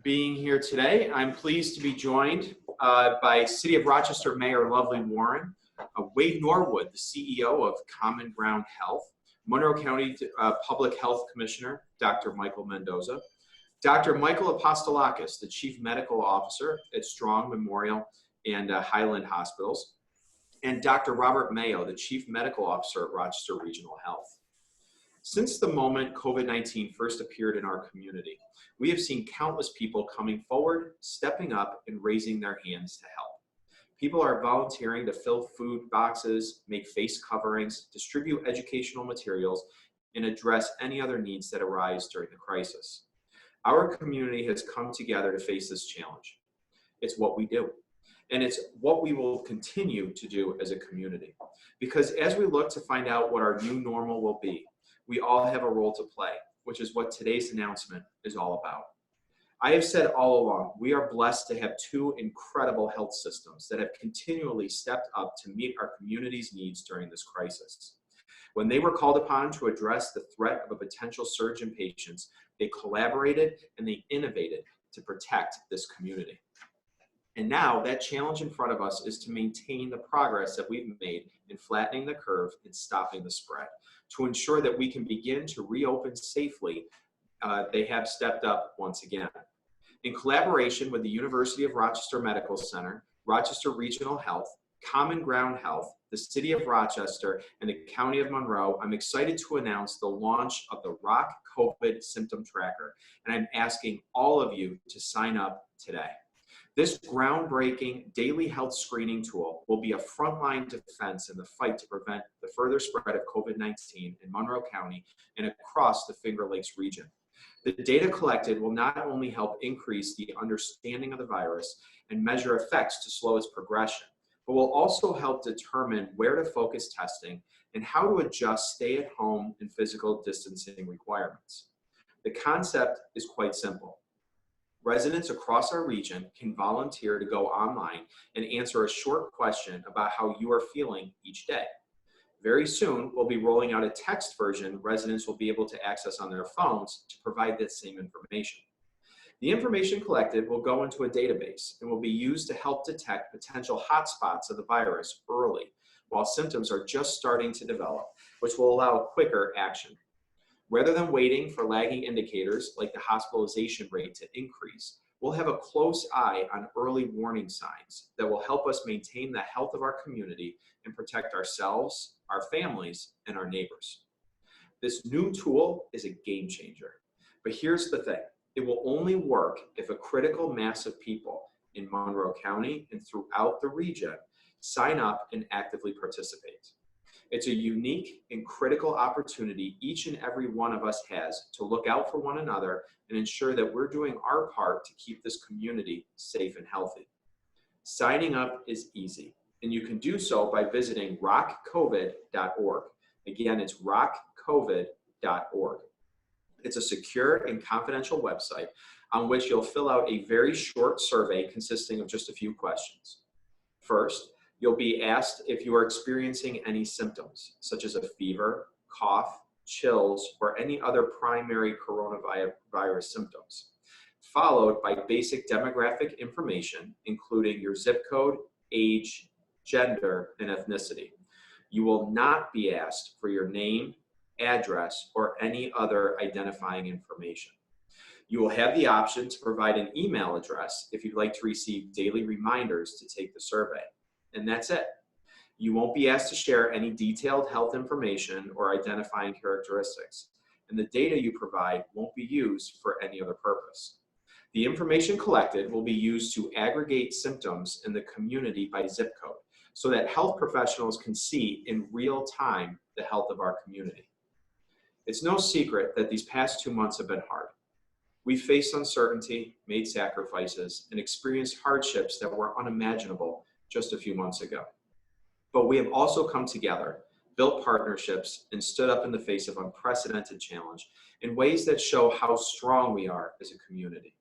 being here today. I'm pleased to be joined by City of Rochester Mayor Lovely Warren, Wade Norwood, the CEO of Common Ground Health, Monroe County Public Health Commissioner, Dr. Michael Mendoza, Dr. Michael Apostolakis, the Chief Medical Officer at Strong Memorial and Highland Hospitals, and Dr. Robert Mayo, the Chief Medical Officer at Rochester Regional Health. Since the moment COVID-19 first appeared in our community, we have seen countless people coming forward, stepping up, and raising their hands to help. People are volunteering to fill food boxes, make face coverings, distribute educational materials, and address any other needs that arise during the crisis. Our community has come together to face this challenge. It's what we do, and it's what we will continue to do as a community. Because as we look to find out what our new normal will be, we all have a role to play, which is what today's announcement is all about. I have said all along, we are blessed to have two incredible health systems that have continually stepped up to meet our community's needs during this crisis. When they were called upon to address the threat of a potential surge in patients, they collaborated and they innovated to protect this community. And now that challenge in front of us is to maintain the progress that we've made in flattening the curve and stopping the spread, to ensure that we can begin to reopen safely. They have stepped up once again. In collaboration with the University of Rochester Medical Center, Rochester Regional Health, Common Ground Health, the City of Rochester, and the County of Monroe, I'm excited to announce the launch of the ROC COVID Symptom Tracker, and I'm asking all of you to sign up today. This groundbreaking daily health screening tool will be a frontline defense in the fight to prevent the further spread of COVID-19 in Monroe County and across the Finger Lakes region. The data collected will not only help increase the understanding of the virus and measure effects to slow its progression, but will also help determine where to focus testing and how to adjust stay-at-home and physical distancing requirements. The concept is quite simple. Residents across our region can volunteer to go online and answer a short question about how you are feeling each day. Very soon, we'll be rolling out a text version residents will be able to access on their phones to provide that same information. The information collected will go into a database and will be used to help detect potential hotspots of the virus early, while symptoms are just starting to develop, which will allow quicker action. Rather than waiting for lagging indicators like the hospitalization rate to increase, we'll have a close eye on early warning signs that will help us maintain the health of our community and protect ourselves, our families, and our neighbors. This new tool is a game changer. But here's the thing. It will only work if a critical mass of people in Monroe County and throughout the region sign up and actively participate. It's a unique and critical opportunity each and every one of us has to look out for one another and ensure that we're doing our part to keep this community safe and healthy. Signing up is easy, and you can do so by visiting roccovid.org. Again, it's roccovid.org. It's a secure and confidential website on which you'll fill out a very short survey consisting of just a few questions. First, you'll be asked if you are experiencing any symptoms, such as a fever, cough, chills, or any other primary coronavirus symptoms, followed by basic demographic information, including your zip code, age, gender, and ethnicity. You will not be asked for your name, address, or any other identifying information. You will have the option to provide an email address if you'd like to receive daily reminders to take the survey. And that's it. You won't be asked to share any detailed health information or identifying characteristics, and the data you provide won't be used for any other purpose. The information collected will be used to aggregate symptoms in the community by zip code so that health professionals can see in real time the health of our community. It's no secret that these past 2 months have been hard. We faced uncertainty, made sacrifices, and experienced hardships that were unimaginable just a few months ago. But we have also come together, built partnerships, and stood up in the face of unprecedented challenge in ways that show how strong we are as a community.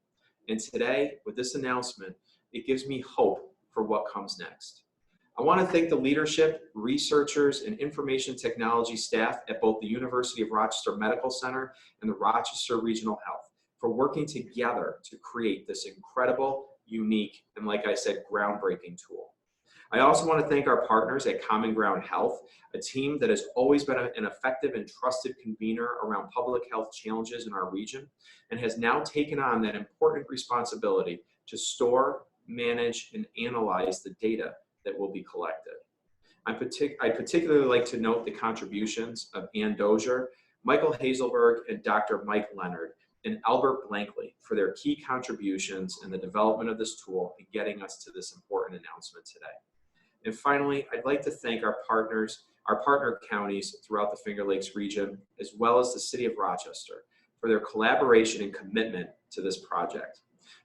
And today, with this announcement, it gives me hope for what comes next. I want to thank the leadership, researchers, and information technology staff at both the University of Rochester Medical Center and the Rochester Regional Health for working together to create this incredible, unique, and like I said, groundbreaking tool. I also want to thank our partners at Common Ground Health, a team that has always been an effective and trusted convener around public health challenges in our region and has now taken on that important responsibility to store, manage, and analyze the data that will be collected. I particularly like to note the contributions of Ann Dozier, Michael Hazelberg, and Dr. Mike Leonard, and Albert Blankley for their key contributions in the development of this tool and getting us to this important announcement today. And finally, I'd like to thank our partners, our partner counties throughout the Finger Lakes region, as well as the City of Rochester, for their collaboration and commitment to this project.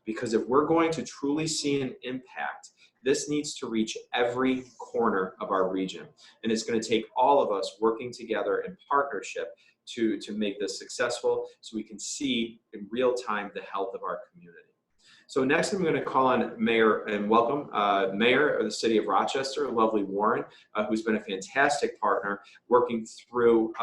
Because if we're going to truly see an impact, this needs to reach every corner of our region. And it's going to take all of us working together in partnership to make this successful so we can see in real time the health of our community. So next I'm going to call on Mayor and welcome Mayor of the City of Rochester, Lovely Warren, who's been a fantastic partner working through,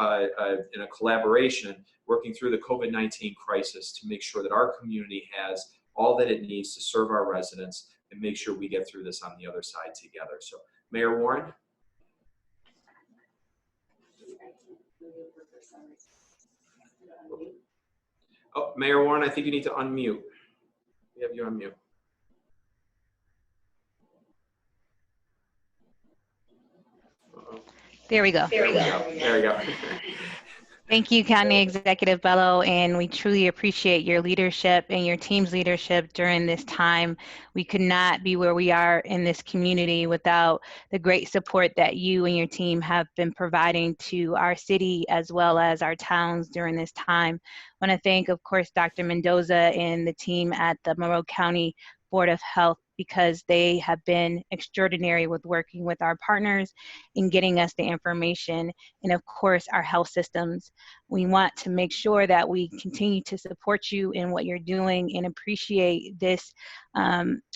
in a collaboration, working through the COVID-19 crisis to make sure that our community has all that it needs to serve our residents and make sure we get through this on the other side together. So Mayor Warren. Oh, Mayor Warren, I think you need to unmute. We have you on mute. There we go. There we go. There we go. Thank you, County Executive Bello, and we truly appreciate your leadership and your team's leadership during this time. We could not be where we are in this community without the great support that you and your team have been providing to our city as well as our towns during this time. I want to thank, of course, Dr. Mendoza and the team at the Monroe County Board of Health, because they have been extraordinary with working with our partners in getting us the information, and of course our health systems. We want to make sure that we continue to support you in what you're doing and appreciate this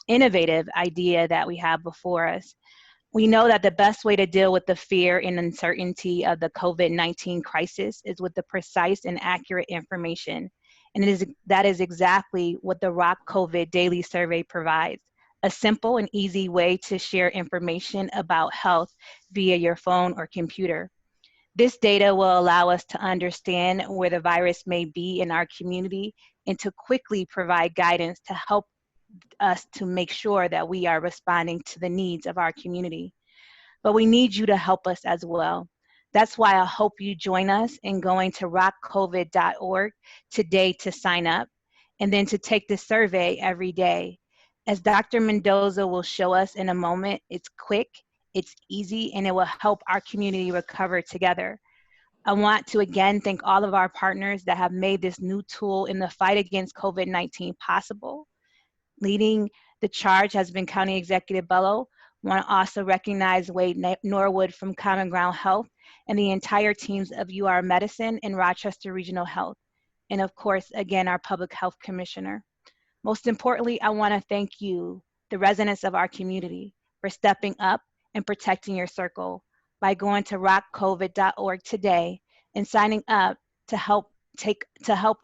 innovative idea that we have before us. We know that the best way to deal with the fear and uncertainty of the COVID-19 crisis is with the precise and accurate information. And that is exactly what the ROC COVID Daily Survey provides. A simple and easy way to share information about health via your phone or computer. This data will allow us to understand where the virus may be in our community and to quickly provide guidance to help us to make sure that we are responding to the needs of our community. But we need you to help us as well. That's why I hope you join us in going to roccovid.org today to sign up and then to take the survey every day. As Dr. Mendoza will show us in a moment, it's quick, it's easy, and it will help our community recover together. I want to again thank all of our partners that have made this new tool in the fight against COVID-19 possible. Leading the charge has been County Executive Bello. I want to also recognize Wade Norwood from Common Ground Health and the entire teams of UR Medicine and Rochester Regional Health. And of course, again, our Public Health Commissioner. Most importantly, I want to thank you, the residents of our community, for stepping up and protecting your circle by going to rockcovid.org today and signing up to help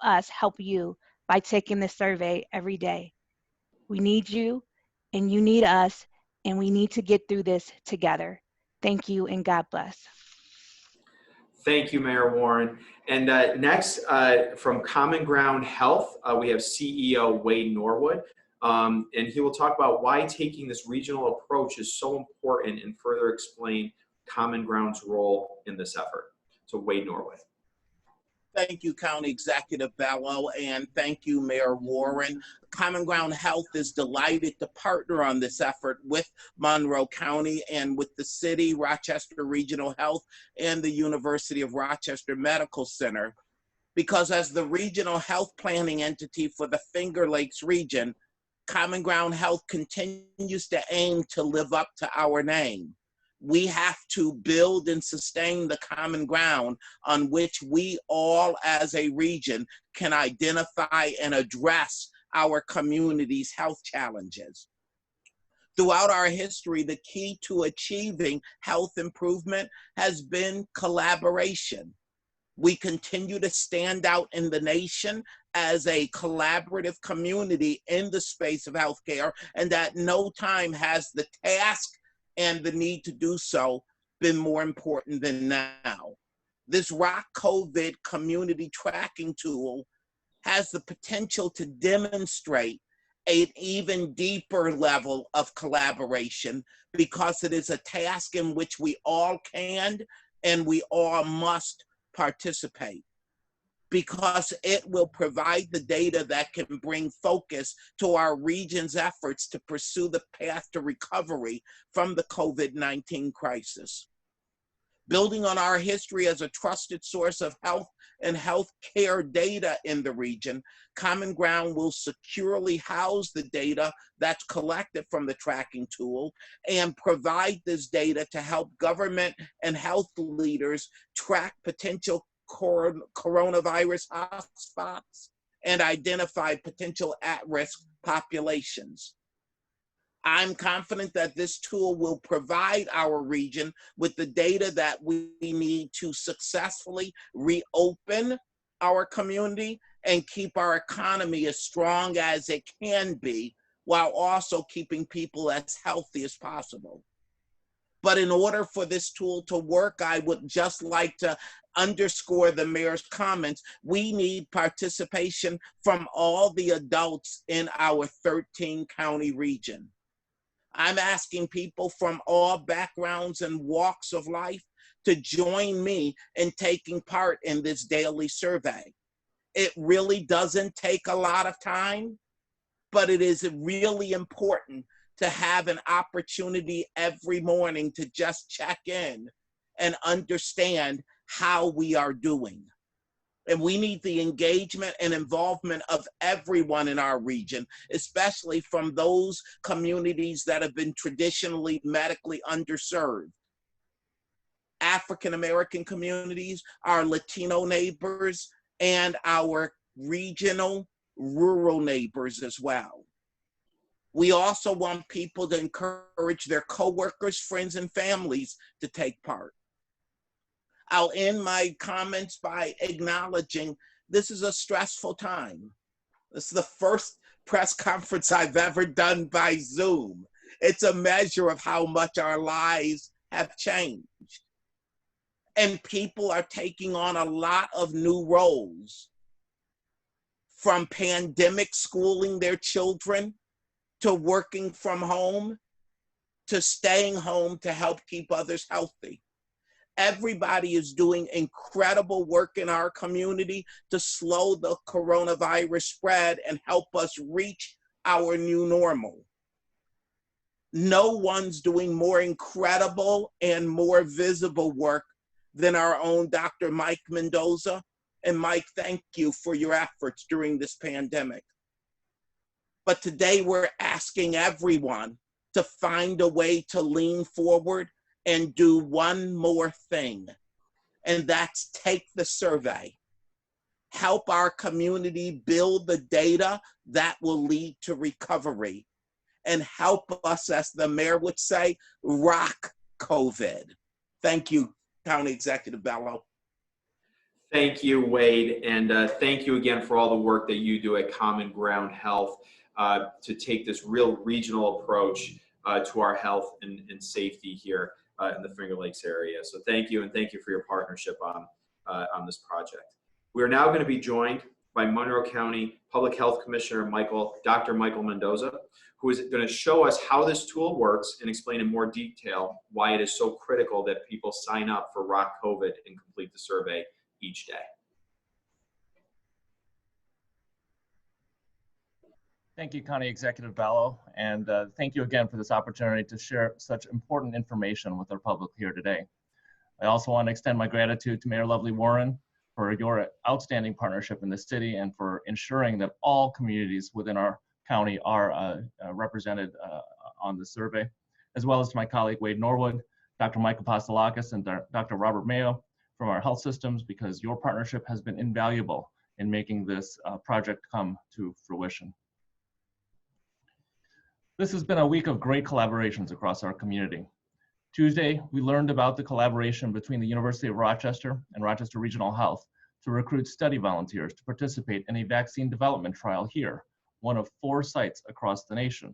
us help you by taking the survey every day. We need you and you need us, and we need to get through this together. Thank you and God bless. Thank you, Mayor Warren. And next, from Common Ground Health, we have CEO Wade Norwood, and he will talk about why taking this regional approach is so important and further explain Common Ground's role in this effort. So Wade Norwood. Thank you, County Executive Bello, and thank you, Mayor Warren. Common Ground Health is delighted to partner on this effort with Monroe County and with the city, Rochester Regional Health, and the University of Rochester Medical Center. Because as the regional health planning entity for the Finger Lakes region, Common Ground Health continues to aim to live up to our name. We have to build and sustain the common ground on which we all as a region can identify and address our community's health challenges. Throughout our history, the key to achieving health improvement has been collaboration. We continue to stand out in the nation as a collaborative community in the space of healthcare, and at no time has the task and the need to do so been more important than now. This ROC COVID community tracking tool has the potential to demonstrate an even deeper level of collaboration, because it is a task in which we all can and we all must participate, because it will provide the data that can bring focus to our region's efforts to pursue the path to recovery from the COVID-19 crisis. Building on our history as a trusted source of health and healthcare data in the region, Common Ground will securely house the data that's collected from the tracking tool and provide this data to help government and health leaders track potential coronavirus hotspots and identify potential at-risk populations. I'm confident that this tool will provide our region with the data that we need to successfully reopen our community and keep our economy as strong as it can be, while also keeping people as healthy as possible. But in order for this tool to work, I would just like to underscore the mayor's comments. We need participation from all the adults in our 13-county region. I'm asking people from all backgrounds and walks of life to join me in taking part in this daily survey. It really doesn't take a lot of time, but it is really important to have an opportunity every morning to just check in and understand how we are doing. And we need the engagement and involvement of everyone in our region, especially from those communities that have been traditionally medically underserved. African American communities, our Latino neighbors, and our regional rural neighbors as well. We also want people to encourage their coworkers, friends, and families to take part. I'll end my comments by acknowledging this is a stressful time. This is the first press conference I've ever done by Zoom. It's a measure of how much our lives have changed. And people are taking on a lot of new roles, from pandemic schooling their children, to working from home, to staying home to help keep others healthy. Everybody is doing incredible work in our community to slow the coronavirus spread and help us reach our new normal. No one's doing more incredible and more visible work than our own Dr. Mike Mendoza. And Mike, thank you for your efforts during this pandemic. But today we're asking everyone to find a way to lean forward and do one more thing, and that's take the survey. Help our community build the data that will lead to recovery, and help us, as the mayor would say, ROC COVID. Thank you, County Executive Bello. Thank you, Wade, and thank you again for all the work that you do at Common Ground Health to take this real regional approach to our health and safety here in the Finger Lakes area. So thank you, and thank you for your partnership on this project. We are now going to be joined by Monroe County Public Health Commissioner Dr. Michael Mendoza, who is going to show us how this tool works and explain in more detail why it is so critical that people sign up for ROC COVID and complete the survey each day. Thank you, County Executive Bello, and thank you again for this opportunity to share such important information with our public here today. I also want to extend my gratitude to Mayor Lovely Warren for your outstanding partnership in the city and for ensuring that all communities within our county are represented on the survey, as well as to my colleague Wade Norwood, Dr. Mike Apostolakis, and Dr. Robert Mayo from our health systems, because your partnership has been invaluable in making this project come to fruition. This has been a week of great collaborations across our community. Tuesday, we learned about the collaboration between the University of Rochester and Rochester Regional Health to recruit study volunteers to participate in a vaccine development trial here, one of 4 sites across the nation.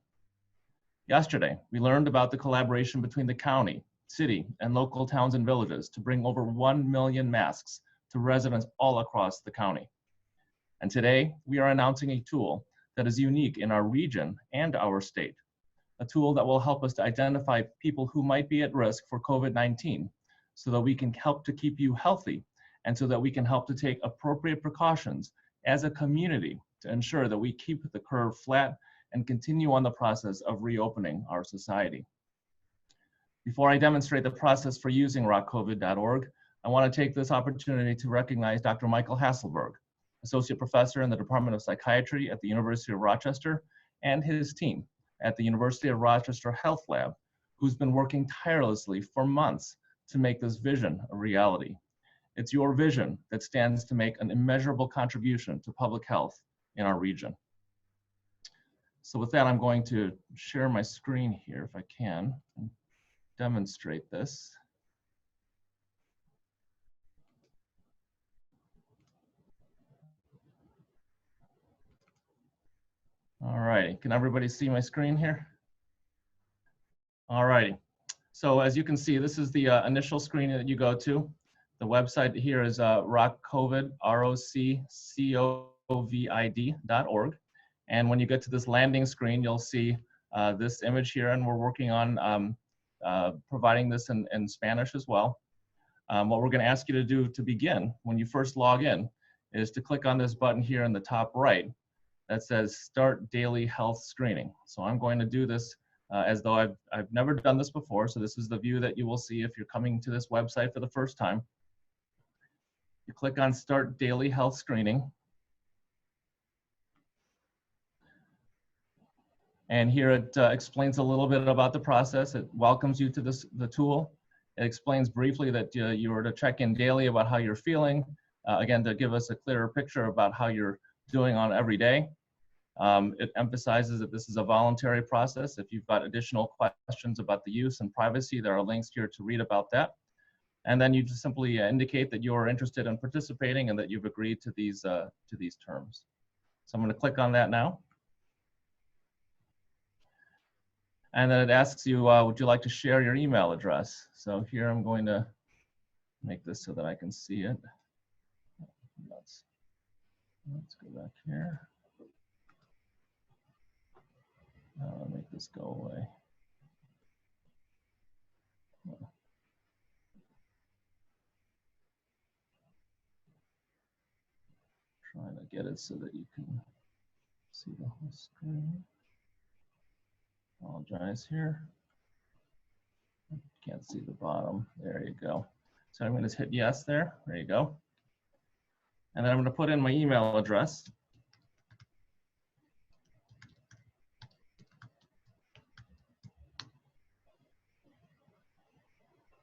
Yesterday, we learned about the collaboration between the county, city, and local towns and villages to bring over 1 million masks to residents all across the county. And today, we are announcing a tool that is unique in our region and our state, a tool that will help us to identify people who might be at risk for COVID-19 so that we can help to keep you healthy and so that we can help to take appropriate precautions as a community to ensure that we keep the curve flat and continue on the process of reopening our society. Before I demonstrate the process for using ROCCovid.org, I want to take this opportunity to recognize Dr. Michael Hasselberg, Associate Professor in the Department of Psychiatry at the University of Rochester, and his team at the University of Rochester Health Lab, who's been working tirelessly for months to make this vision a reality. It's your vision that stands to make an immeasurable contribution to public health in our region. So with that, I'm going to share my screen here if I can and demonstrate this. All right, can everybody see my screen here? All righty, so as you can see, this is the initial screen that you go to. The website here is ROC COVID, ROCCOVID.org. And when you get to this landing screen, you'll see this image here, and we're working on providing this in Spanish as well. What we're gonna ask you to do to begin, when you first log in, is to click on this button here in the top right that says Start Daily Health Screening. So I'm going to do this as though I've never done this before. So this is the view that you will see if you're coming to this website for the first time. You click on Start Daily Health Screening. And here it explains a little bit about the process. It welcomes you to the tool. It explains briefly that you are to check in daily about how you're feeling. Again, to give us a clearer picture about how you're doing on every day. It emphasizes that this is a voluntary process. If you've got additional questions about the use and privacy, there are links here to read about that. And then you just simply indicate that you're interested in participating and that you've agreed to these terms. So I'm going to click on that now. And then it asks you, would you like to share your email address? So here I'm going to make this so that I can see it. Let's go back here. I'll make this go away. Trying to get it so that you can see the whole screen. Apologize here. Can't see the bottom. There you go. So I'm going to hit yes there. There you go. And then I'm going to put in my email address.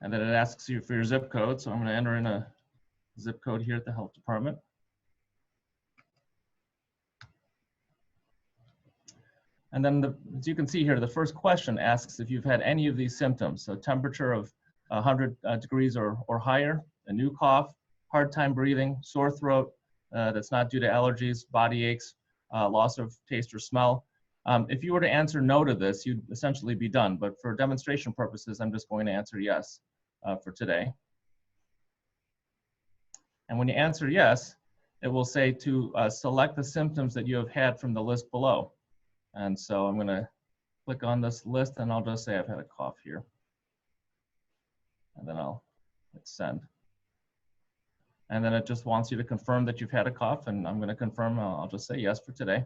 And then it asks you for your zip code. So I'm going to enter in a zip code here at the health department. And then as you can see here, the first question asks if you've had any of these symptoms. So temperature of 100 degrees or higher, a new cough, hard time breathing, sore throat that's not due to allergies, body aches, loss of taste or smell. If you were to answer no to this, you'd essentially be done. But for demonstration purposes, I'm just going to answer yes for today. And when you answer yes, it will say to select the symptoms that you have had from the list below. And so I'm going to click on this list and I'll just say I've had a cough here. And then I'll hit send. And then it just wants you to confirm that you've had a cough, and I'm going to confirm. I'll just say yes for today.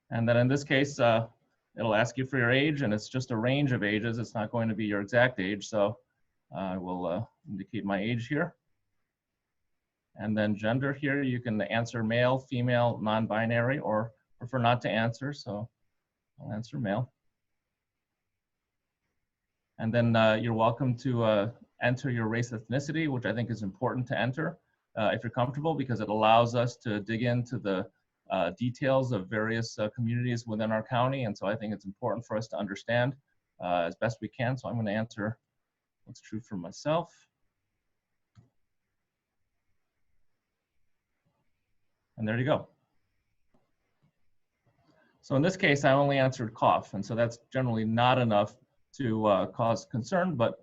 And then in this case, it'll ask you for your age, and it's just a range of ages. It's not going to be your exact age. So I will indicate my age here. And then gender here, you can answer male, female, non-binary, or prefer not to answer. So I'll answer male. And then you're welcome to enter your race ethnicity, which I think is important to enter if you're comfortable, because it allows us to dig into the details of various communities within our county. And so I think it's important for us to understand as best we can. So I'm going to answer what's true for myself. And there you go. So in this case, I only answered cough, and so that's generally not enough to cause concern, but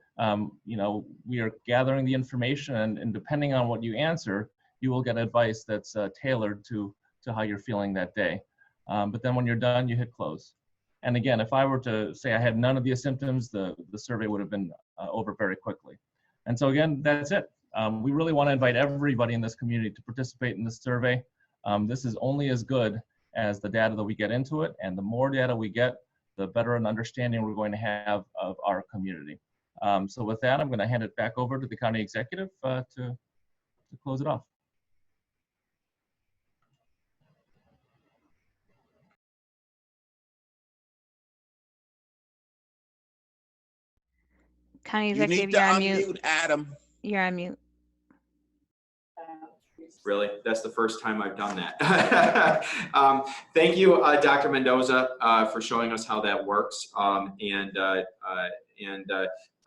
you know, we are gathering the information, and depending on what you answer, you will get advice that's tailored to how you're feeling that day. But then when you're done, you hit close. And again, if I were to say I had none of these symptoms, the survey would have been over very quickly. And so again, that's it. We really want to invite everybody in this community to participate in this survey. This is only as good as the data that we get into it, and the more data we get, the better an understanding we're going to have of our community. So with that, I'm going to hand it back over to the county executive to close it off. County You executive, need to you're on mute. unmute, Adam. You're on mute. Really, that's the first time I've done that. Thank you, Dr. Mendoza, for showing us how that works. I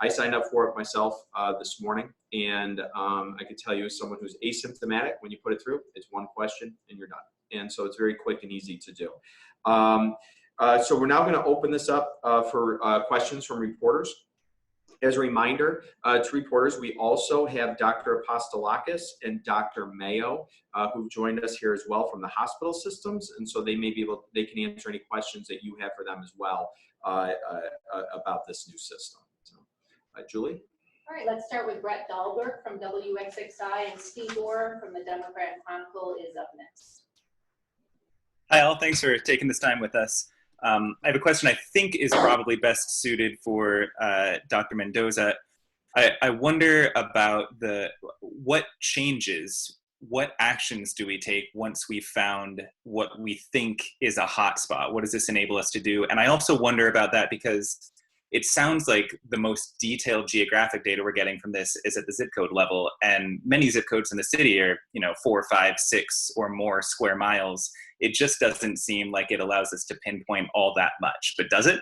signed up for it myself this morning, and I could tell you, as someone who's asymptomatic, when you put it through, it's one question and you're done. And so it's very quick and easy to do. So we're now going to open this up for questions from reporters. As a reminder to reporters, we also have Dr. Apostolakis and Dr. Mayo who've joined us here as well from the hospital systems, and so they may be able, they can answer any questions that you have for them as well about this new system. So, Julie? All right, let's start with Brett Dahlberg from WXXI, and Steve Orr from the Democrat Chronicle is up next. Hi all, thanks for taking this time with us. I have a question I think is probably best suited for Dr. Mendoza. I wonder about what changes, what actions do we take once we found what we think is a hotspot? What does this enable us to do? And I also wonder about that because it sounds like the most detailed geographic data we're getting from this is at the zip code level, and many zip codes in the city are, 4, 5, 6 or more square miles. It just doesn't seem like it allows us to pinpoint all that much, but does it?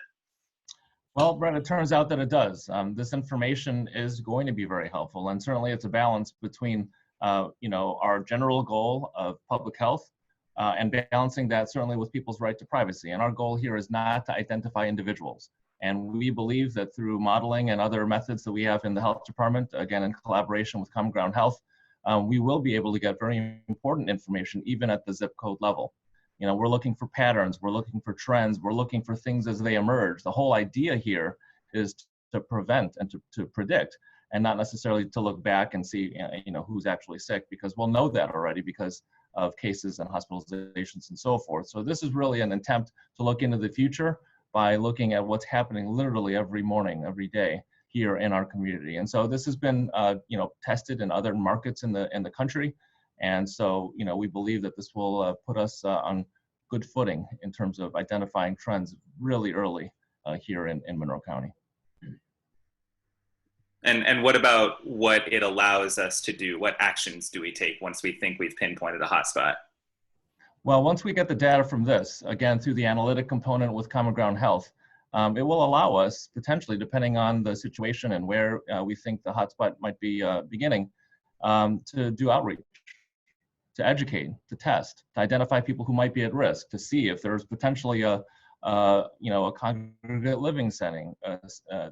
Well, Brett, it turns out that it does. This information is going to be very helpful, and certainly it's a balance between, our general goal of public health and balancing that certainly with people's right to privacy. And our goal here is not to identify individuals. And we believe that through modeling and other methods that we have in the health department, again, in collaboration with Common Ground Health, we will be able to get very important information even at the zip code level. We're looking for patterns, we're looking for trends, we're looking for things as they emerge. The whole idea here is to prevent and to predict, and not necessarily to look back and see, who's actually sick, because we'll know that already because of cases and hospitalizations and so forth. So this is really an attempt to look into the future by looking at what's happening literally every morning, every day here in our community. And so this has been, tested in other markets in the country. And so, we believe that this will put us on good footing in terms of identifying trends really early here in Monroe County. And what about what it allows us to do? What actions do we take once we think we've pinpointed a hotspot? Well, once we get the data from this, again, through the analytic component with Common Ground Health, it will allow us, potentially, depending on the situation and where we think the hotspot might be beginning, to do outreach, to educate, to test, to identify people who might be at risk, to see if there's potentially a congregate living setting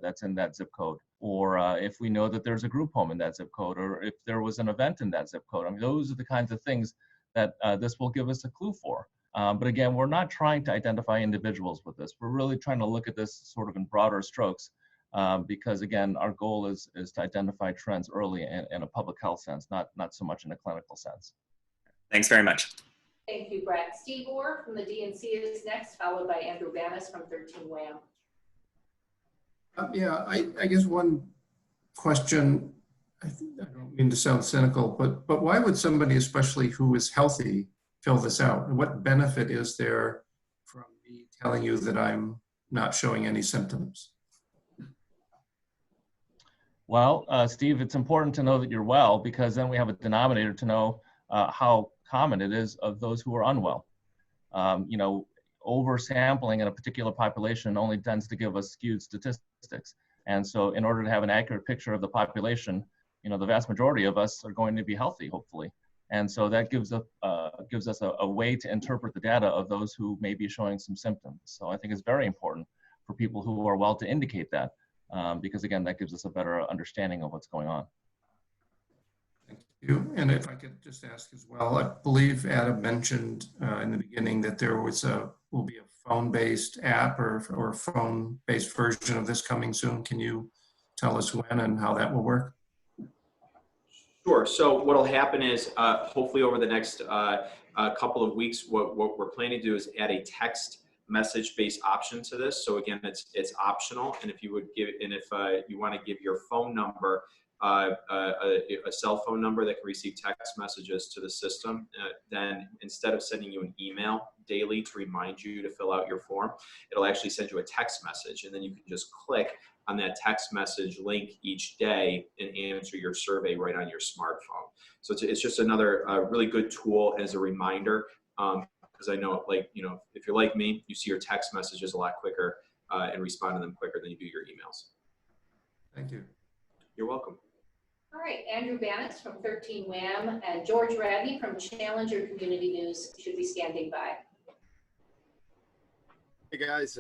that's in that zip code, or if we know that there's a group home in that zip code, or if there was an event in that zip code. I mean, those are the kinds of things that this will give us a clue for. But again, we're not trying to identify individuals with this. We're really trying to look at this sort of in broader strokes, because again, our goal is to identify trends early in a public health sense, not so much in a clinical sense. Thanks very much. Thank you, Brett. Steve Orr from the DNC is next, followed by Andrew Banas from 13 WHAM. Yeah, I guess one question, I don't mean to sound cynical, but why would somebody, especially who is healthy, fill this out? And what benefit is there from me telling you that I'm not showing any symptoms? Well, Steve, it's important to know that you're well, because then we have a denominator to know how common it is of those who are unwell. oversampling in a particular population only tends to give us skewed statistics. And so in order to have an accurate picture of the population, the vast majority of us are going to be healthy, hopefully. And so that gives us a way to interpret the data of those who may be showing some symptoms. So I think it's very important for people who are well to indicate that, because again, that gives us a better understanding of what's going on. Thank you. And if I could just ask as well, I believe Adam mentioned in the beginning that there will be a phone-based app or phone-based version of this coming soon. Can you tell us when and how that will work? Sure. So what will happen is hopefully over the next couple of weeks, what we're planning to do is add a text message-based option to this. So again, it's optional, and if you want to give your phone number, a cell phone number that can receive text messages to the system, then instead of sending you an email daily to remind you to fill out your form, it'll actually send you a text message, and then you can just click on that text message link each day and answer your survey right on your smartphone. So it's just another really good tool as a reminder, because I know, if you're like me, you see your text messages a lot quicker and respond to them quicker than you do your emails. Thank you. You're welcome. All right, Andrew Bannis from 13 WHAM and George Radney from Challenger Community News should be standing by. Hey guys,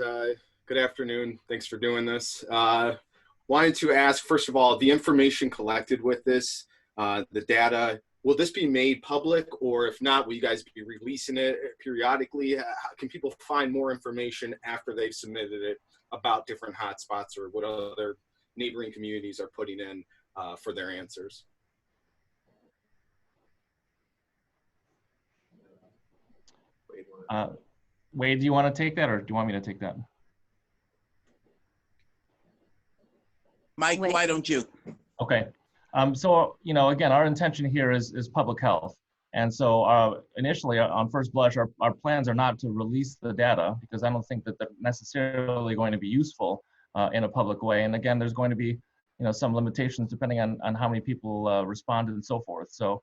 good afternoon. Thanks for doing this. Wanted to ask, first of all, the information collected with this, the data, will this be made public, or if not, will you guys be releasing it periodically? Can people find more information after they've submitted it about different hotspots or what other neighboring communities are putting in for their answers? Wade, do you want to take that, or do you want me to take that? Mike, why don't you? Okay. So, again, our intention here is public health. And so initially, on first blush, our plans are not to release the data, because I don't think that they're necessarily going to be useful in a public way. And again, there's going to be some limitations depending on how many people responded and so forth. So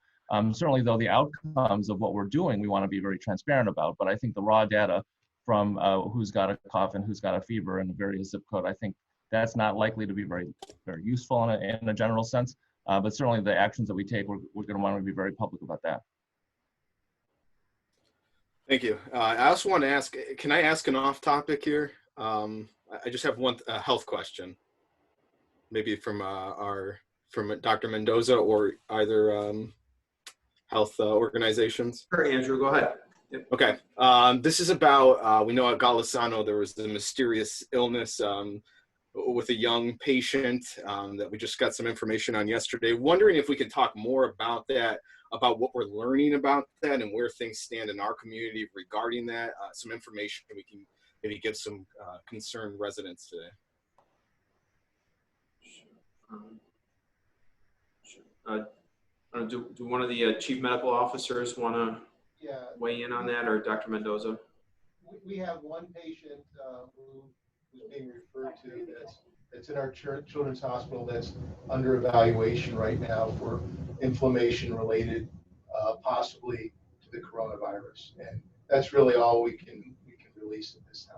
certainly, though, the outcomes of what we're doing, we want to be very transparent about. But I think the raw data from who's got a cough and who's got a fever in a various zip code, I think that's not likely to be very, very useful in a general sense. But certainly the actions that we take, we're going to want to be very public about that. Thank you. I also want to ask, can I ask an off topic here? I just have one health question, maybe from Dr. Mendoza or either health organizations. Sure, Andrew, go ahead. Yep. Okay. This is about, we know at Golisano there was a mysterious illness with a young patient that we just got some information on yesterday. Wondering if we could talk more about that, about what we're learning about that and where things stand in our community regarding that. Some information we can maybe give some concerned residents today. Do one of the chief medical officers want to weigh in on that, or Dr. Mendoza? We have one patient who's being referred to that's in our children's hospital that's under evaluation right now for inflammation related possibly to the coronavirus, and that's really all we can release at this time.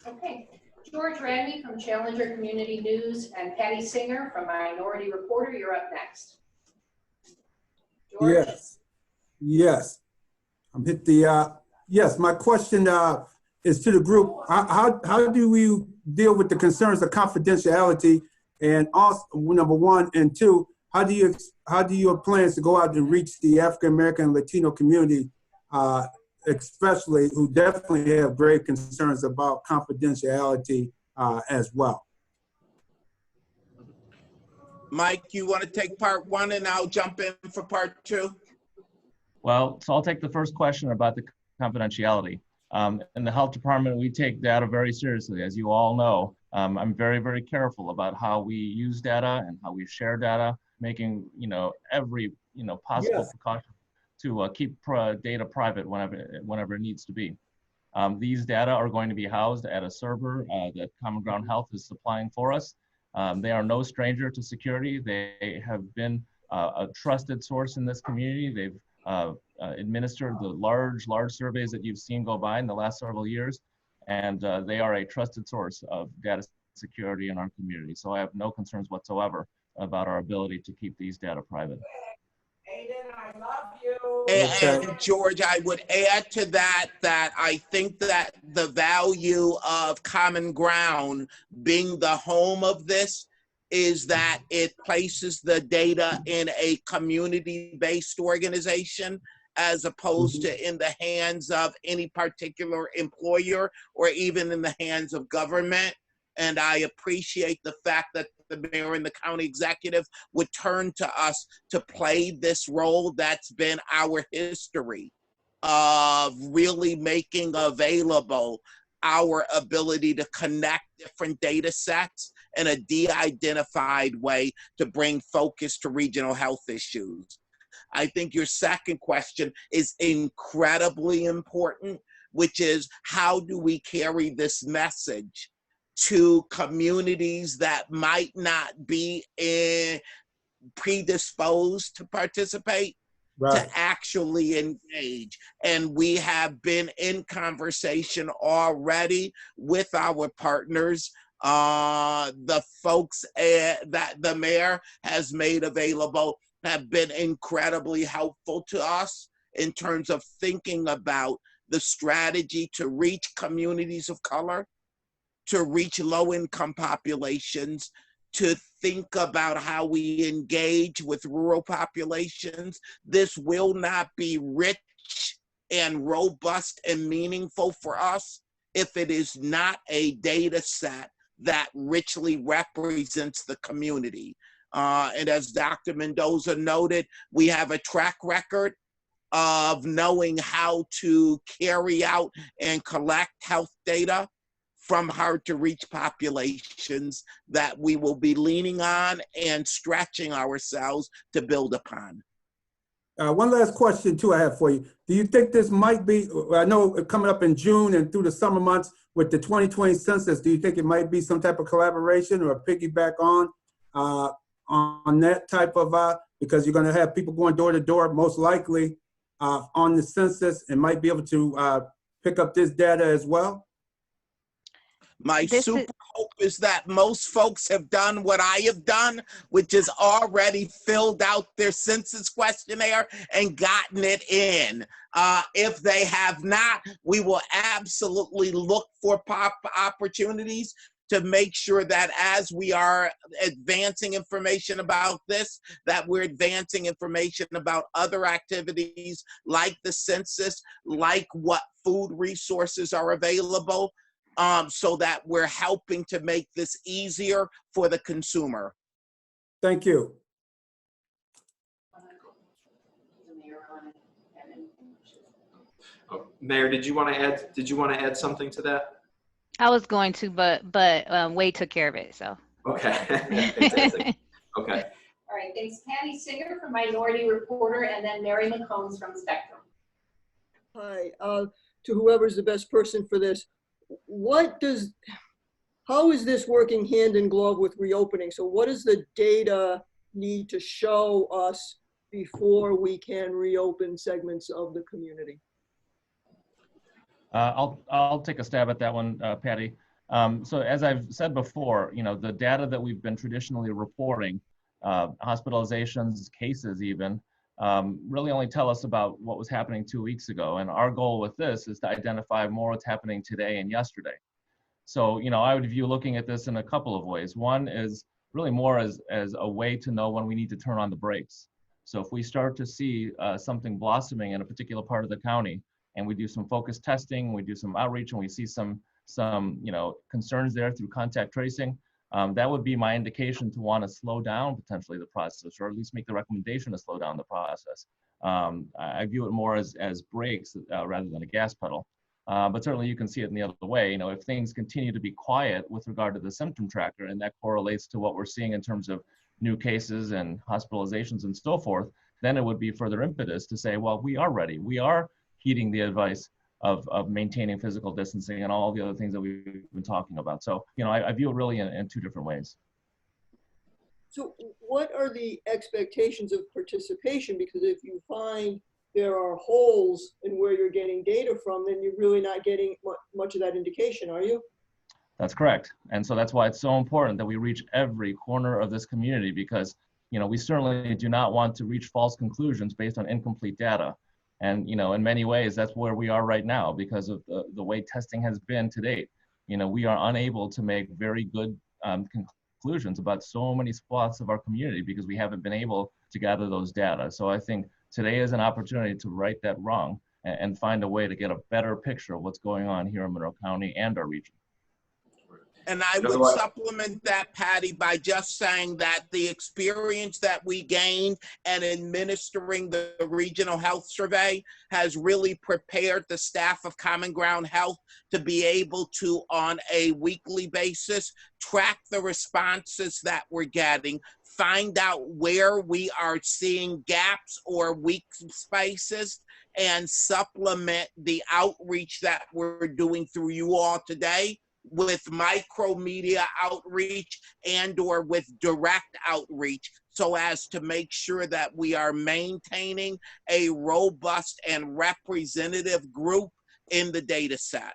Okay. George Radney from Challenger Community News and Patty Singer from Minority Reporter, you're up next. George? Yes. I'm hit the, yes, my question is to the group. How do we deal with the concerns of confidentiality, and also, number one, and two, how do your plans to go out and reach the African American and Latino community, especially who definitely have great concerns about confidentiality as well? Mike, you want to take part one and I'll jump in for part two? Well, so I'll take the first question about the confidentiality. In the health department, we take data very seriously. As you all know, I'm very, very careful about how we use data and how we share data, making every possible precaution to keep data private whenever it needs to be. These data are going to be housed at a server that Common Ground Health is supplying for us. They are no stranger to security. They have been a trusted source in this community. They've administered the large surveys that you've seen go by in the last several years, and they are a trusted source of data security in our community. So I have no concerns whatsoever about our ability to keep these data private. Aiden, I love you. And George, I would add to that I think that the value of Common Ground being the home of this is that it places the data in a community-based organization as opposed to in the hands of any particular employer or even in the hands of government. And I appreciate the fact that the mayor and the county executive would turn to us to play this role that's been our history of really making available our ability to connect different data sets in a de-identified way to bring focus to regional health issues. I think your second question is incredibly important, which is how do we carry this message to communities that might not be predisposed to participate, to actually engage. And we have been in conversation already with our partners. The folks that the mayor has made available have been incredibly helpful to us in terms of thinking about the strategy to reach communities of color, to reach low-income populations, to think about how we engage with rural populations. This will not be rich and robust and meaningful for us if it is not a data set that richly represents the community. And as Dr. Mendoza noted, we have a track record of knowing how to carry out and collect health data from hard to reach populations that we will be leaning on and stretching ourselves to build upon. One last question too I have for you. Do you think this might be, I know coming up in June and through the summer months with the 2020 census, do you think it might be some type of collaboration or a piggyback on that type of, because you're gonna have people going door to door most likely on the census and might be able to pick up this data as well? My super hope is that most folks have done what I have done, which is already filled out their census questionnaire and gotten it in. If they have not, we will absolutely look for opportunities to make sure that as we are advancing information about this, that we're advancing information about other activities like the census, like what food resources are available, so that we're helping to make this easier for the consumer. Thank you. Oh, Mayor, did you want to add something to that? I was going to, but Wade took care of it, so. Okay. Fantastic. Okay. All right, thanks. Patty Singer from Minority Reporter, and then Mary McCombs from Spectrum. Hi, to whoever's the best person for this. How is this working hand in glove with reopening? So what does the data need to show us before we can reopen segments of the community? I'll take a stab at that one, Patty. So as I've said before, the data that we've been traditionally reporting, hospitalizations, cases even, really only tell us about what was happening 2 weeks ago. And our goal with this is to identify more what's happening today and yesterday. So, I would view looking at this in a couple of ways. One is really more as a way to know when we need to turn on the brakes. So if we start to see something blossoming in a particular part of the county, and we do some focused testing, we do some outreach, and we see some concerns there through contact tracing, that would be my indication to want to slow down potentially the process, or at least make the recommendation to slow down the process. I view it more as brakes rather than a gas pedal. But certainly you can see it in the other way. If things continue to be quiet with regard to the symptom tracker, and that correlates to what we're seeing in terms of new cases and hospitalizations and so forth, then it would be further impetus to say, well, we are ready. We are heeding the advice of maintaining physical distancing and all the other things that we've been talking about. So, I view it really in two different ways. So what are the expectations of participation? Because if you find there are holes in where you're getting data from, then you're really not getting much of that indication, are you? That's correct. And so that's why it's so important that we reach every corner of this community, because we certainly do not want to reach false conclusions based on incomplete data. And in many ways, that's where we are right now because of the way testing has been to date. We are unable to make very good conclusions about so many spots of our community because we haven't been able to gather those data. So I think today is an opportunity to right that wrong and find a way to get a better picture of what's going on here in Monroe County and our region. And I would supplement that, Patty, by just saying that the experience that we gained and administering the regional health survey has really prepared the staff of Common Ground Health to be able to, on a weekly basis, track the responses that we're getting, find out where we are seeing gaps or weak spaces, and supplement the outreach that we're doing through you all today with micro media outreach and or with direct outreach, so as to make sure that we are maintaining a robust and representative group in the data set.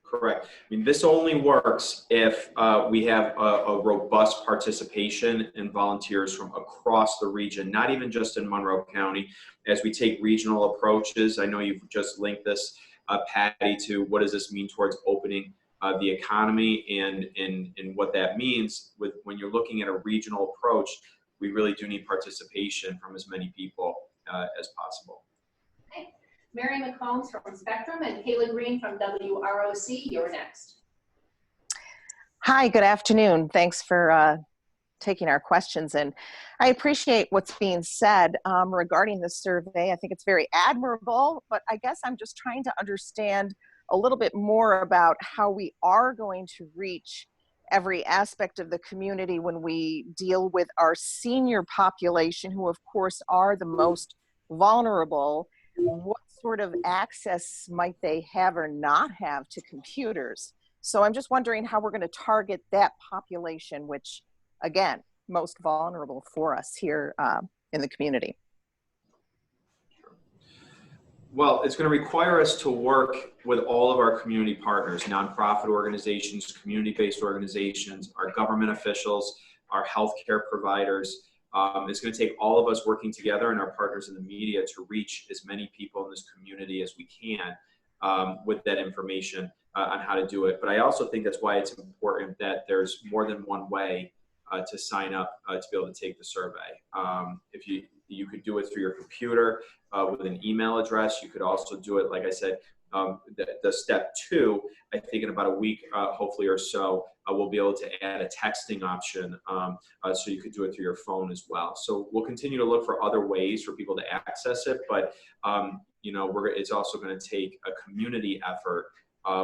Correct. I mean, this only works if we have a robust participation in volunteers from across the region, not even just in Monroe County. As we take regional approaches, I know you've just linked this, Patty, to what does this mean towards opening the economy and what that means. When you're looking at a regional approach, we really do need participation from as many people as possible. Okay. Mary McCombs from Spectrum and Kayla Green from WROC, you're next. Hi, good afternoon. Thanks for taking our questions. And I appreciate what's being said regarding the survey. I think it's very admirable, but I guess I'm just trying to understand a little bit more about how we are going to reach every aspect of the community when we deal with our senior population, who of course are the most vulnerable. What sort of access might they have or not have to computers? So I'm just wondering how we're going to target that population, which again, most vulnerable for us here in the community. Well, it's going to require us to work with all of our community partners, nonprofit organizations, community-based organizations, our government officials, our healthcare providers. It's going to take all of us working together and our partners in the media to reach as many people in this community as we can with that information on how to do it. But I also think that's why it's important that there's more than one way to sign up to be able to take the survey. If you could do it through your computer with an email address. You could also do it, like I said, the step 2, I think in about a week, hopefully or so, we'll be able to add a texting option so you could do it through your phone as well. So we'll continue to look for other ways for people to access it, but it's also going to take a community effort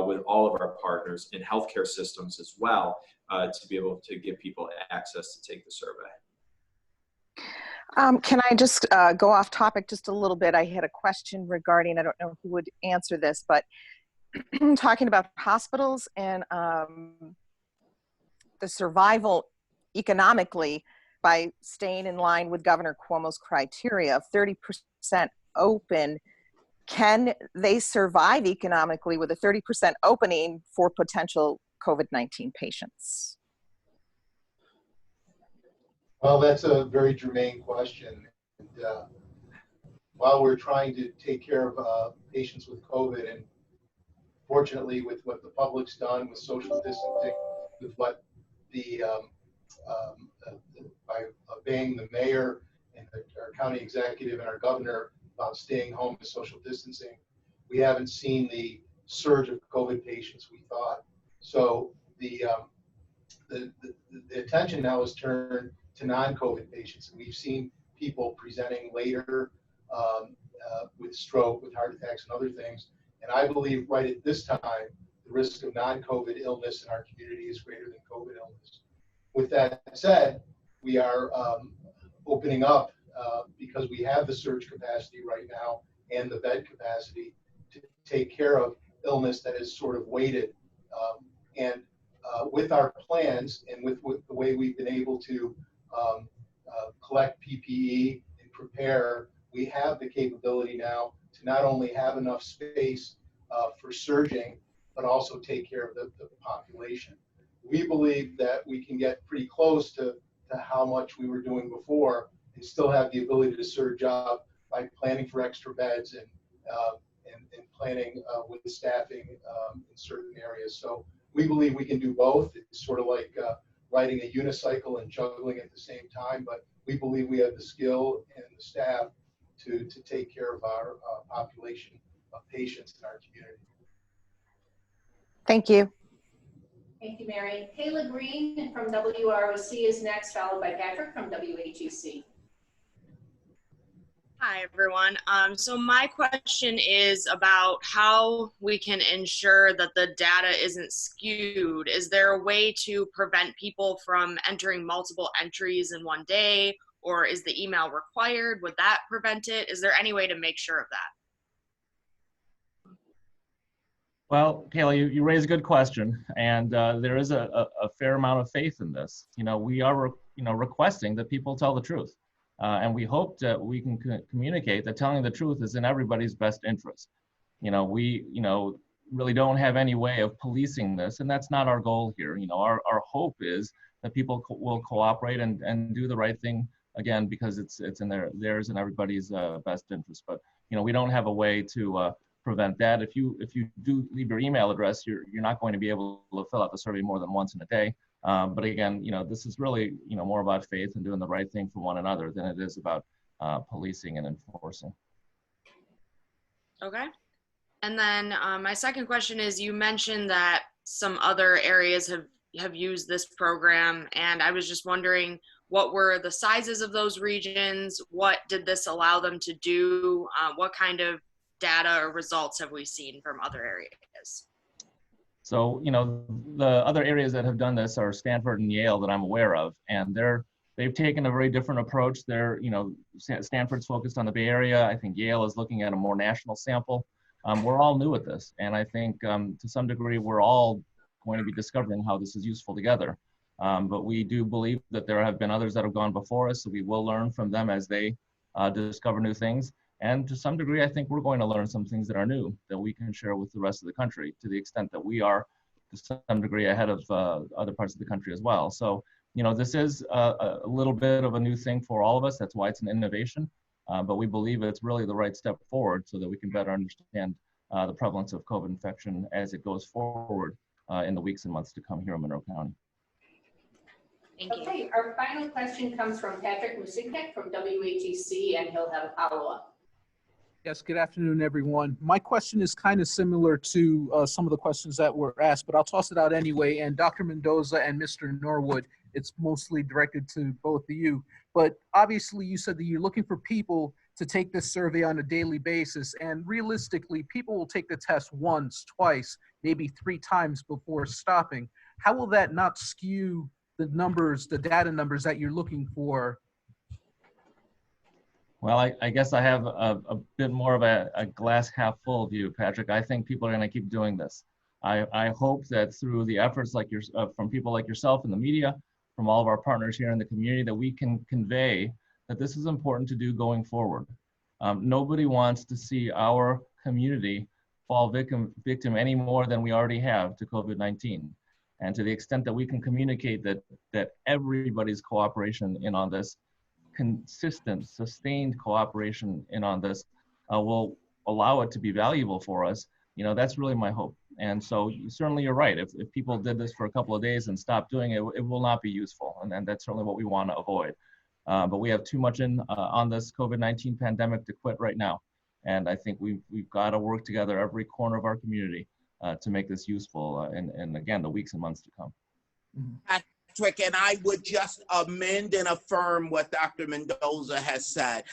with all of our partners in healthcare systems as well to be able to give people access to take the survey. Can I just go off topic just a little bit? I had a question regarding, I don't know who would answer this, but talking about hospitals and the survival economically by staying in line with Governor Cuomo's criteria of 30% open. Can they survive economically with a 30% opening for potential COVID-19 patients? Well, that's a very germane question. And, while we're trying to take care of patients with COVID, and fortunately with what the public's done with social distancing, with what by obeying the mayor and our county executive and our governor about staying home with social distancing, we haven't seen the surge of COVID patients we thought. So the attention now is turned to non-COVID patients. And we've seen people presenting later with stroke, with heart attacks and other things. And I believe right at this time, the risk of non-COVID illness in our community is greater than COVID illness. With that said, we are opening up because we have the surge capacity right now and the bed capacity to take care of illness that is sort of weighted. With our plans and with the way we've been able to collect PPE and prepare we have the capability now to not only have enough space for surging, but also take care of the population. We believe that we can get pretty close to how much we were doing before and still have the ability to surge up by planning for extra beds and planning with the staffing in certain areas. So we believe we can do both. It's sort of like riding a unicycle and juggling at the same time, but we believe we have the skill and the staff to take care of our population of patients in our community. Thank you. Thank you, Mary. Kayla Green from WROC is next, followed by Patrick from WHEC. Hi, everyone. So my question is about how we can ensure that the data isn't skewed. Is there a way to prevent people from entering multiple entries in one day, or is the email required? Would that prevent it? Is there any way to make sure of that? Well, Kayla, you raise a good question, and there is a fair amount of faith in this. We are requesting that people tell the truth, and we hope that we can communicate that telling the truth is in everybody's best interest. We really don't have any way of policing this, and that's not our goal here. Our hope is that people will cooperate and do the right thing, again, because it's in theirs and everybody's best interest. But we don't have a way to prevent that. If you do leave your email address, you're not going to be able to fill out the survey more than once in a day. But again, this is really more about faith and doing the right thing for one another than it is about policing and enforcing. Okay. And then my second question is, you mentioned that some other areas have used this program, and I was just wondering, what were the sizes of those regions? What did this allow them to do? What kind of data or results have we seen from other areas? So, the other areas that have done this are Stanford and Yale that I'm aware of, and they've taken a very different approach. Stanford's focused on the Bay Area. I think Yale is looking at a more national sample. We're all new at this, and I think to some degree we're all going to be discovering how this is useful together. But we do believe that there have been others that have gone before us, so we will learn from them as they discover new things. And to some degree, I think we're going to learn some things that are new that we can share with the rest of the country, to the extent that we are, to some degree, ahead of other parts of the country as well. So, this is a little bit of a new thing for all of us. That's why it's an innovation. But we believe it's really the right step forward so that we can better understand the prevalence of COVID infection as it goes forward in the weeks and months to come here in Monroe County. Thank you. Okay, our final question comes from Patrick Musikek from WHEC, and he'll have a follow-up. Yes, good afternoon, everyone. My question is kind of similar to some of the questions that were asked, but I'll toss it out anyway. And Dr. Mendoza and Mr. Norwood, it's mostly directed to both of you. But obviously, you said that you're looking for people to take this survey on a daily basis. And realistically, people will take the test once, twice, maybe 3 times before stopping. How will that not skew the numbers, the data numbers that you're looking for? Well, I guess I have a bit more of a glass half full view, Patrick. I think people are going to keep doing this. I hope that through the efforts from people like yourself in the media, from all of our partners here in the community, that we can convey that this is important to do going forward. Nobody wants to see our community fall victim any more than we already have to COVID-19. And to the extent that we can communicate that everybody's cooperation in on this, consistent, sustained cooperation in on this will allow it to be valuable for us, that's really my hope. And so certainly you're right. If people did this for a couple of days and stopped doing it, it will not be useful. And that's certainly what we want to avoid. But we have too much on this COVID-19 pandemic to quit right now. And I think we've got to work together every corner of our community to make this useful and again, the weeks and months to come. Patrick, and I would just amend and affirm what Dr. Mendoza has said.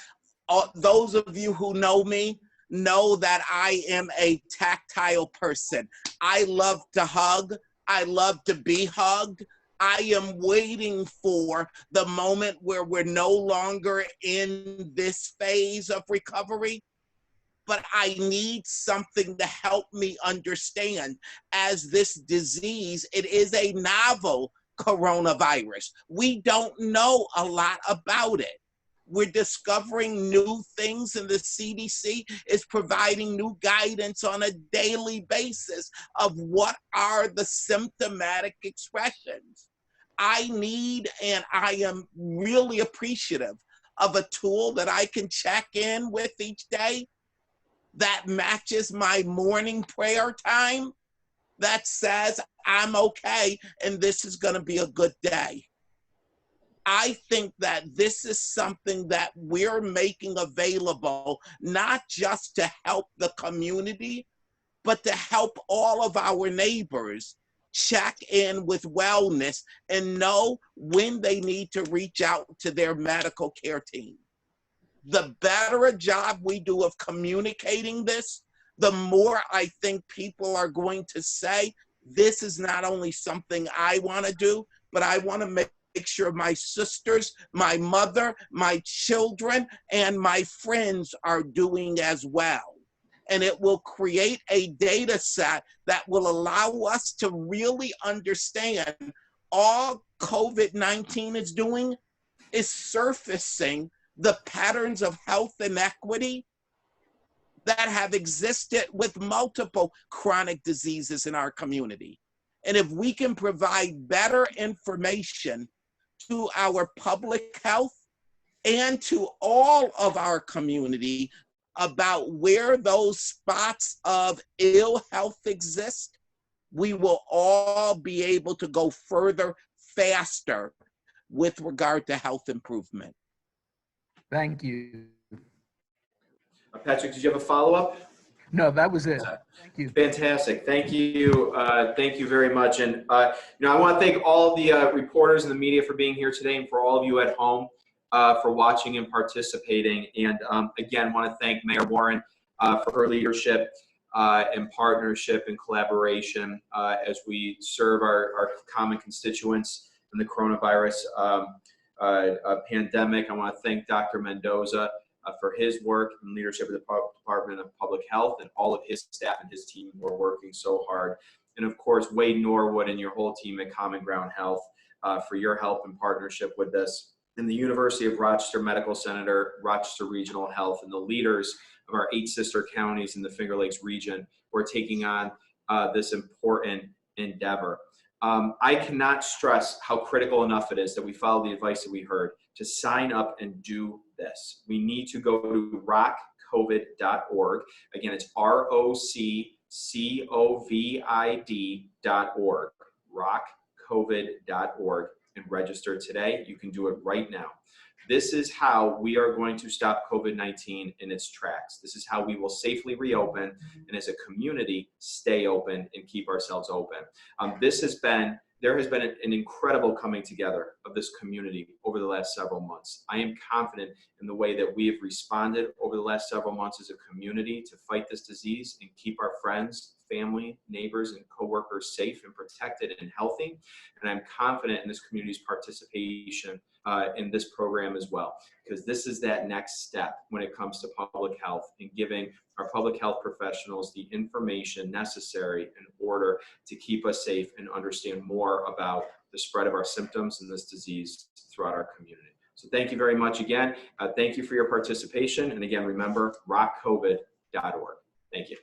Those of you who know me know that I am a tactile person. I love to hug. I love to be hugged. I am waiting for the moment where we're no longer in this phase of recovery. But I need something to help me understand, as this disease, it is a novel coronavirus. We don't know a lot about it. We're discovering new things, and the CDC is providing new guidance on a daily basis of what are the symptomatic expressions. I need, and I am really appreciative of a tool that I can check in with each day that matches my morning prayer time, that says I'm okay and this is going to be a good day. I think that this is something that we're making available, not just to help the community, but to help all of our neighbors check in with wellness and know when they need to reach out to their medical care team. The better a job we do of communicating this, the more I think people are going to say, this is not only something I want to do, but I want to make sure my sisters, my mother, my children, and my friends are doing as well. And it will create a data set that will allow us to really understand all COVID-19 is doing is surfacing the patterns of health inequity that have existed with multiple chronic diseases in our community. And if we can provide better information to our public health and to all of our community about where those spots of ill health exist, we will all be able to go further, faster with regard to health improvement. Thank you. Patrick, did you have a follow-up? No, that was it. Thank you. Fantastic. Thank you. Thank you very much. And you know, I want to thank all the reporters and the media for being here today, and for all of you at home for watching and participating. And again, want to thank Mayor Warren for her leadership and partnership and collaboration as we serve our common constituents in the coronavirus pandemic. I want to thank Dr. Mendoza for his work and leadership of the Department of Public Health, and all of his staff and his team who are working so hard. And of course, Wade Norwood and your whole team at Common Ground Health for your help and partnership with this. And the University of Rochester Medical Center, Rochester Regional Health, and the leaders of our 8 sister counties in the Finger Lakes region who are taking on this important endeavor. I cannot stress how critical enough it is that we follow the advice that we heard to sign up and do this. We need to go to roccovid.org. Again, it's ROCCOVID.org, roccovid.org, and register today. You can do it right now. This is how we are going to stop COVID-19 in its tracks. This is how we will safely reopen, and as a community, stay open and keep ourselves open. There has been an incredible coming together of this community over the last several months. I am confident in the way that we have responded over the last several months as a community to fight this disease and keep our friends, family, neighbors, and coworkers safe and protected and healthy. And I'm confident in this community's participation in this program as well, because this is that next step when it comes to public health and giving our public health professionals the information necessary in order to keep us safe and understand more about the spread of our symptoms and this disease throughout our community. So thank you very much again. Thank you for your participation. And again, remember, rockcovid.org. Thank you.